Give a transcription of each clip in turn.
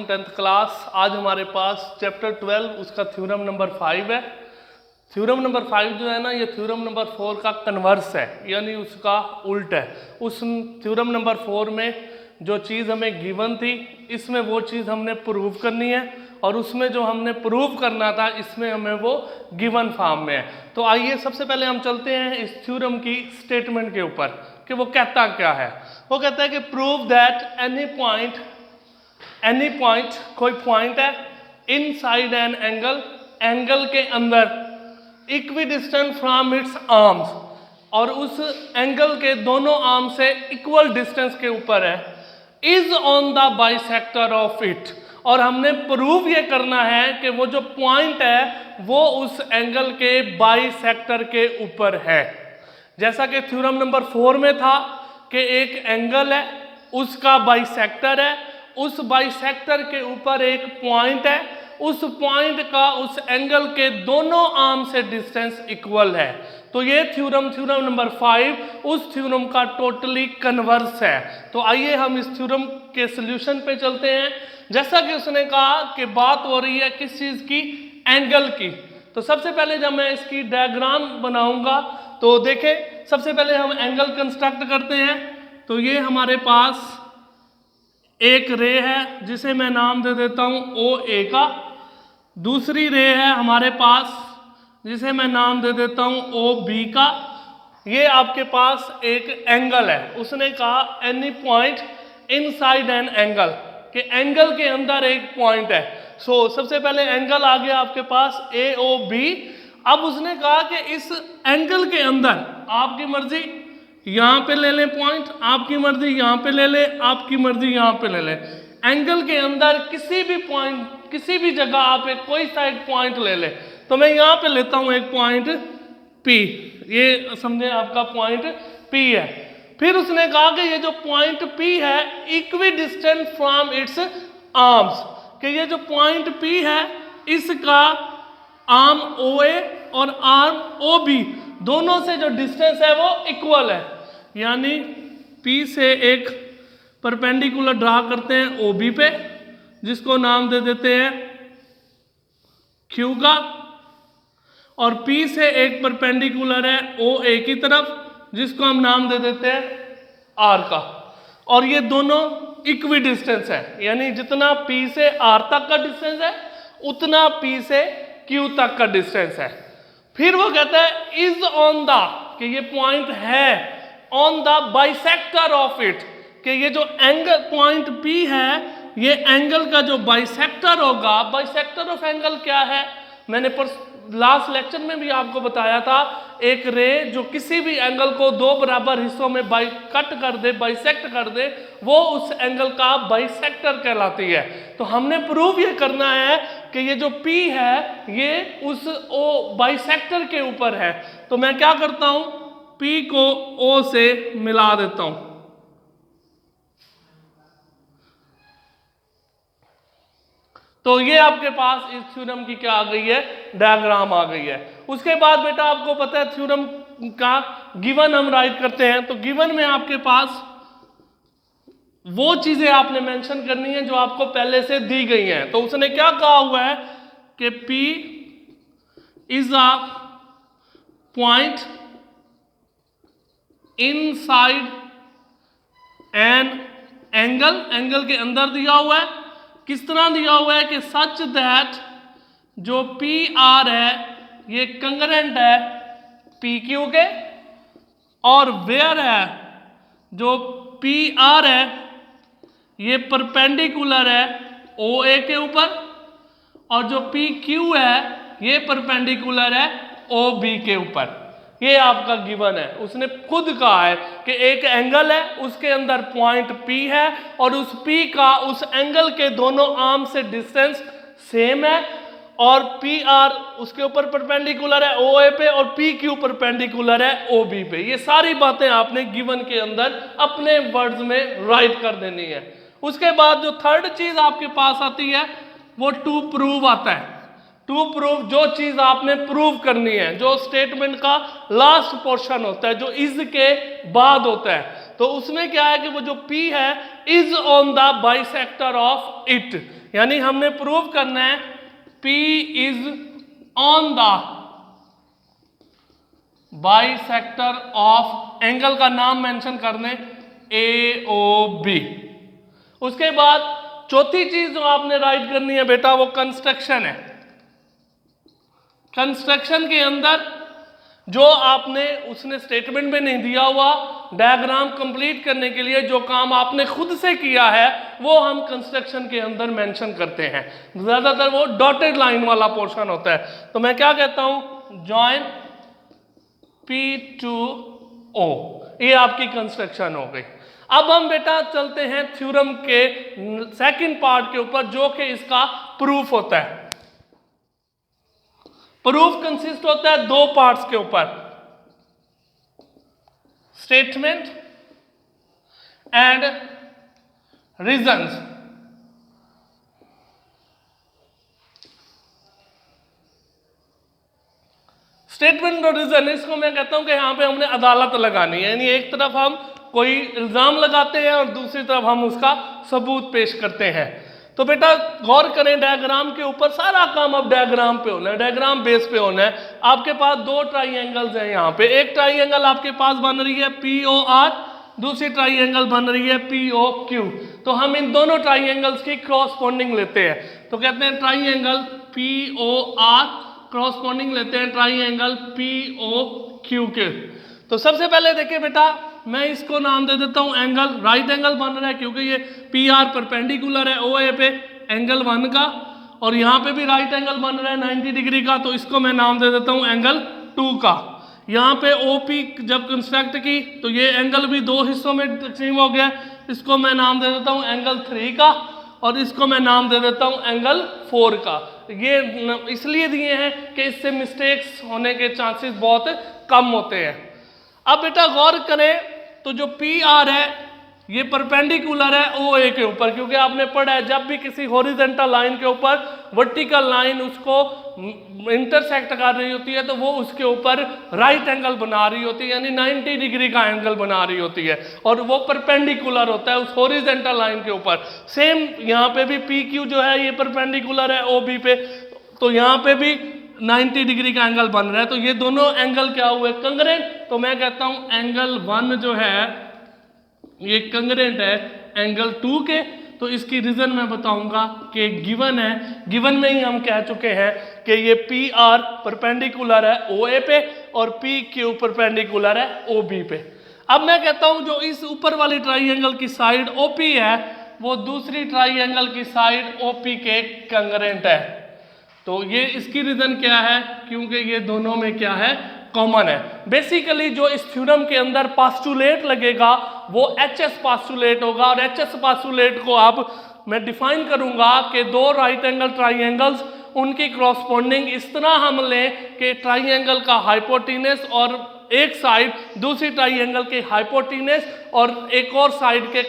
10th class. आज हमारे पास chapter 12 उसका थ्योरम नंबर 5 है। थ्योरम नंबर 5 जो है ना, ये थ्योरम नंबर 4 का कन्वर्स है, यानी उसका उल्ट है। उस थ्योरम नंबर 4 में जो चीज़ हमें गिवन थी, इसमें वो चीज़ हमने प्रूव करनी है, और उसमें जो हमने प्रूव करना था, इसमें हमें वो गिवन फॉर्म में है। तो आइए सबसे पहले हम चलते हैं इस थ्योरम की स्टेटमेंट के ऊपर कि वो कहता क्या है। वो कहता है कि प्रूव दैट एनी पॉइंट, कोई पॉइंट है इनसाइड एन एंगल, एंगल के अंदर, इक्विडिस्टेंट फ्रॉम इट्स आर्म्स, और उस एंगल के दोनों आर्म से इक्वल डिस्टेंस के ऊपर है, is on the bisector of it. और हमने प्रूव ये करना है कि वो जो पॉइंट है वो उस एंगल के बाइसेक्टर के ऊपर है। जैसा कि थ्योरम नंबर 4 में था कि एक एंगल है, उसका बाइसेक्टर है, उस बाइसेक्टर के ऊपर एक पॉइंट है, उस पॉइंट का उस एंगल के दोनों आर्म से डिस्टेंस इक्वल है। तो ये थ्योरम नंबर 5 उस थ्योरम का टोटली कन्वर्स है। तो आइए हम इस थ्योरम के सॉल्यूशन पे चलते हैं। जैसा कि उसने कहा कि बात हो रही है किस चीज की, एंगल की। तो सबसे पहले जब मैं इसकी डायग्राम बनाऊंगा तो देखें, सबसे पहले हम एंगल कंस्ट्रक्ट करते हैं। तो ये हमारे पास एक रे है जिसे मैं नाम दे देता हूं OA का, दूसरी रे है हमारे पास जिसे मैं नाम दे देता हूं OB का। ये आपके पास एक एंगल है। उसने कहा any point inside an angle, कि एंगल के अंदर एक पॉइंट है। सबसे पहले एंगल आ गया आपके पास AOB। अब उसने कहा कि इस एंगल के अंदर आपकी मर्जी यहां पे ले लें पॉइंट, आपकी मर्जी यहां पे ले ले, आपकी मर्जी यहां पे ले ले। एंगल के अंदर किसी भी पॉइंट, किसी भी जगह आप एक कोई सा एक पॉइंट ले ले। तो मैं यहां पे लेता हूं एक पॉइंट P, ये समझे आपका पॉइंट P है। फिर उसने कहा कि ये जो पॉइंट P है equi distant from its arms, कि ये जो पॉइंट P है इसका आर्म OA और आर्म OB दोनों से जो डिस्टेंस है वो इक्वल है। यानी P से एक परपेंडिकुलर ड्रा करते हैं OB पे, जिसको नाम दे देते हैं Q का, और P से एक परपेंडिकुलर है OA की तरफ, जिसको हम नाम दे देते हैं R का। और ये दोनों इक्वी डिस्टेंस है, यानी जितना P से R तक का डिस्टेंस है उतना P से Q तक का डिस्टेंस है। फिर वो कहता है इज ऑन द, कि ये पॉइंट है on the bisector of it, कि ये जो एंगल पॉइंट P है ये एंगल का जो बाइसेक्टर होगा। बाइसेक्टर ऑफ एंगल क्या है, मैंने लास्ट लेक्चर में भी आपको बताया था, एक रे जो किसी भी एंगल को दो बराबर हिस्सों में कट कर दे, बाइसेक्ट कर दे, वो उस एंगल का बाइसेक्टर कहलाती है। तो हमने प्रूव ये करना है कि ये जो P है ये उस O बाइसेक्टर के ऊपर है। तो मैं क्या करता हूं, P को O से मिला देता हूं। तो ये आपके पास इस थ्योरम की क्या आ गई है, डायग्राम आ गई है। उसके बाद बेटा आपको पता है थ्योरम का गिवन हम राइट करते हैं। तो गिवन में आपके पास वो चीजें आपने मेंशन करनी है जो आपको पहले से दी गई हैं। तो उसने क्या कहा हुआ है कि P is a point inside an angle, angle के अंदर दिया हुआ है। किस तरह दिया हुआ है कि सच दैट जो PR है ये कंग्रेंट है PQ के, और वेयर है जो PR है ये परपेंडिकुलर है OA के ऊपर, और जो PQ है ये परपेंडिकुलर है OB के ऊपर। ये आपका गिवन है। उसने खुद कहा है कि एक एंगल है, उसके अंदर पॉइंट P है, और उस P का उस एंगल के दोनों आर्म से डिस्टेंस सेम है, और PR उसके ऊपर परपेंडिकुलर है OA पे, और PQ परपेंडिकुलर है OB पे। ये सारी बातें आपने गिवन के अंदर अपने वर्ड्स में राइट कर देनी है। उसके बाद जो थर्ड चीज आपके पास आती है वो टू प्रूव आता है। टू प्रूव, जो चीज आपने प्रूव करनी है, जो स्टेटमेंट का लास्ट पोर्शन होता है, जो इज के बाद होता है। तो उसमें क्या है कि वो जो P है is on the bisector of it, यानी हमने प्रूव करना है P is on the bisector of, angle का नाम मेंशन करने AOB। उसके बाद चौथी चीज जो आपने राइट करनी है बेटा वो कंस्ट्रक्शन है। कंस्ट्रक्शन के अंदर जो आपने उसने स्टेटमेंट में नहीं दिया हुआ डायग्राम कंप्लीट करने के लिए जो काम आपने खुद से किया है वो हम कंस्ट्रक्शन के अंदर मेंशन करते हैं। ज्यादातर वो डॉटेड लाइन वाला पोर्शन होता है। तो मैं क्या कहता हूं, जॉइन P to O, ये आपकी कंस्ट्रक्शन हो गई। अब हम बेटा चलते हैं थ्योरम के सेकंड पार्ट के ऊपर जो कि इसका प्रूफ होता है। प्रूफ कंसिस्ट होता है दो पार्ट्स के ऊपर, स्टेटमेंट एंड रीजंस। स्टेटमेंट और रीजन, इसको मैं कहता हूं कि यहां पे हमने अदालत लगानी है, यानी एक तरफ हम कोई इल्जाम लगाते हैं और दूसरी तरफ हम उसका सबूत पेश करते हैं। तो बेटा गौर करें, डायग्राम के ऊपर सारा काम अब डायग्राम पे होना है, डायग्राम बेस पे होना है। आपके पास दो ट्राइंगल्स हैं यहाँ पे, एक ट्राइंगल आपके पास बन रही है POR, दूसरी ट्राइंगल बन रही है POQ। तो हम इन दोनों ट्राइंगल्स की क्रॉसपोंडिंग लेते हैं, तो कहते हैं ट्राइंगल POR क्रॉसपोंडिंग लेते हैं ट्राइंगल POQ के। तो सबसे पहले देखिए बेटा, मैं इसको नाम दे देता हूं एंगल, राइट एंगल बन रहा है क्योंकि ये PR परपेंडिकुलर है OA पे एंगल 1 का, और यहाँ पे भी राइट एंगल बन रहा है 90 डिग्री का, तो इसको मैं नाम दे देता हूं एंगल 2 का। यहाँ पे OP जब कंस्ट्रक्ट की तो ये एंगल भी दो हिस्सों में तकसीम हो गया, इसको मैं नाम दे देता हूँ एंगल 3 का, और इसको मैं नाम दे देता हूँ एंगल 4 का। ये इसलिए दिए हैं कि इससे मिस्टेक्स होने के चांसेस बहुत कम होते हैं। अब बेटा गौर करें, तो जो PR है ये परपेंडिकुलर है OA के ऊपर, क्योंकि आपने पढ़ा है जब भी किसी हॉरिजॉन्टल लाइन के ऊपर वर्टिकल लाइन उसको इंटरसेक्ट कर रही होती है तो वो उसके ऊपर राइट एंगल बना रही होती है, यानी 90 डिग्री का एंगल बना रही होती है, और वो परपेंडिकुलर होता है उस हॉरिजॉन्टल लाइन के ऊपर। सेम यहाँ पे भी PQ जो है ये परपेंडिकुलर है OB पे, तो यहाँ पे भी 90 डिग्री का एंगल बन रहा है। तो ये दोनों एंगल क्या हुए, कंग्रेंट। तो मैं कहता हूं एंगल 1 जो है ये कंग्रेंट है एंगल 2 के। तो इसकी रीजन मैं बताऊंगा कि गिवन है, गिवन में ही हम कह चुके हैं कि ये PR परपेंडिकुलर है OA पे और PQ परपेंडिकुलर है OB पे। अब मैं कहता हूं जो इस ऊपर वाली ट्राइंगल की साइड OP है वो दूसरी ट्राइंगल की साइड OP के कंग्रेंट है। तो ये इसकी रीजन क्या है, क्योंकि ये दोनों में क्या है, कॉमन है। बेसिकली जो इस थ्योरम के अंदर पास्टुलेट लगेगा वो HS पास्टुलेट होगा, और HS पास्टुलेट को आप मैं डिफाइन करूंगा कि दो राइट एंगल ट्राइंगल्स उनकी क्रॉसपोंडिंग इस तरह हम लें कि ट्राइंगल का हाइपोटेनस और एक साइड दूसरी ट्राइंगल के हाइपोटेनस और एक और साइड के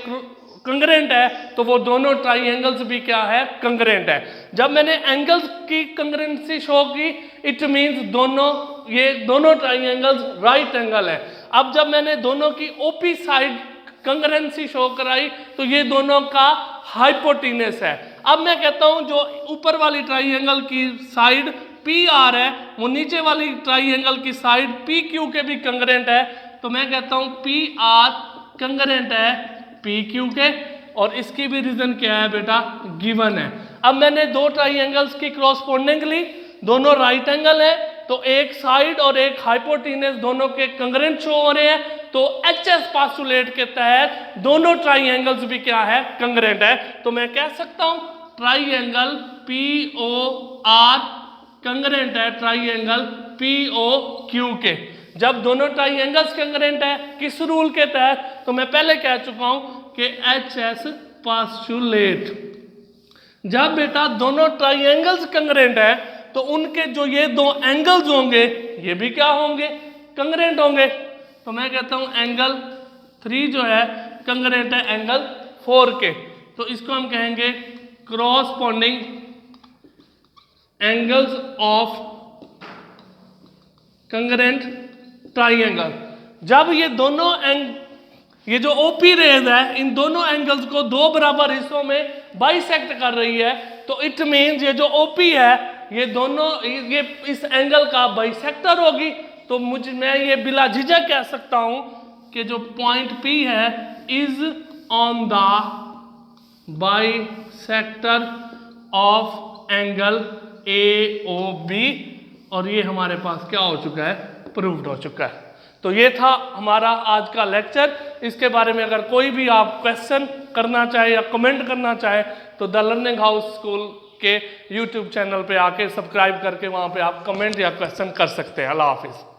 कंग्रेंट है, तो वो दोनों ट्राइंगल्स भी क्या है, कंग्रेंट है। जब मैंने एंगल्स की कंग्रेंसी शो की इट मींस दोनों ये दोनों ट्राइंगल्स राइट एंगल है। अब जब मैंने दोनों की OP साइड कंग्रेंसी शो कराई तो ये दोनों का हाइपोटेनस है। अब मैं कहता हूं जो ऊपर वाली ट्राइंगल की साइड PR है वो नीचे वाली ट्राइंगल की साइड PQ के भी कंग्रेंट है, तो मैं कहता हूं PR कंग्रेंट है PQ के, और इसकी भी रीजन क्या है बेटा, गिवन है। अब मैंने दो ट्राइंगल्स की क्रॉसपोंडिंग ली, दोनों राइट एंगल है, तो एक साइड और एक हाइपोटेनस दोनों के कंग्रेंट शो हो रहे हैं, तो HS पास्टुलेट के तहत दोनों ट्राइंगल्स भी क्या है, कंग्रेंट है। तो मैं कह सकता हूं ट्राइंगल POR कंग्रेंट है ट्राइंगल POQ के। जब दोनों ट्राइंगल्स कंग्रेंट है किस रूल के तहत, तो मैं पहले कह चुका हूं कि HS पास्टुलेट। जब बेटा दोनों ट्राइंगल्स कंग्रेंट है तो उनके जो ये दो एंगल्स होंगे ये भी क्या होंगे, कंग्रेंट होंगे। तो मैं कहता हूं एंगल 3 जो है कंग्रेंट है एंगल 4 के, तो इसको हम कहेंगे corresponding angles of congruent triangle. जब ये दोनों ये जो ओपी रेज है इन दोनों एंगल्स को दो बराबर हिस्सों में बाइसेक्ट कर रही है, तो इट मीन्स ये जो ओपी है ये दोनों ये इस एंगल का बाइसेक्टर होगी। तो मैं ये बिला झिझक कह सकता हूं कि जो पॉइंट पी है is on the bisector of angle A O B, और ये हमारे पास क्या हो चुका है, प्रूव्ड हो चुका है। तो ये था हमारा आज का लेक्चर। इसके बारे में अगर कोई भी आप क्वेश्चन करना चाहे या कमेंट करना चाहे तो द लर्निंग हाउस स्कूल के यूट्यूब चैनल पे आके सब्सक्राइब करके वहाँ पे आप कमेंट या क्वेश्चन कर सकते हैं। अल्लाह हाफिज़।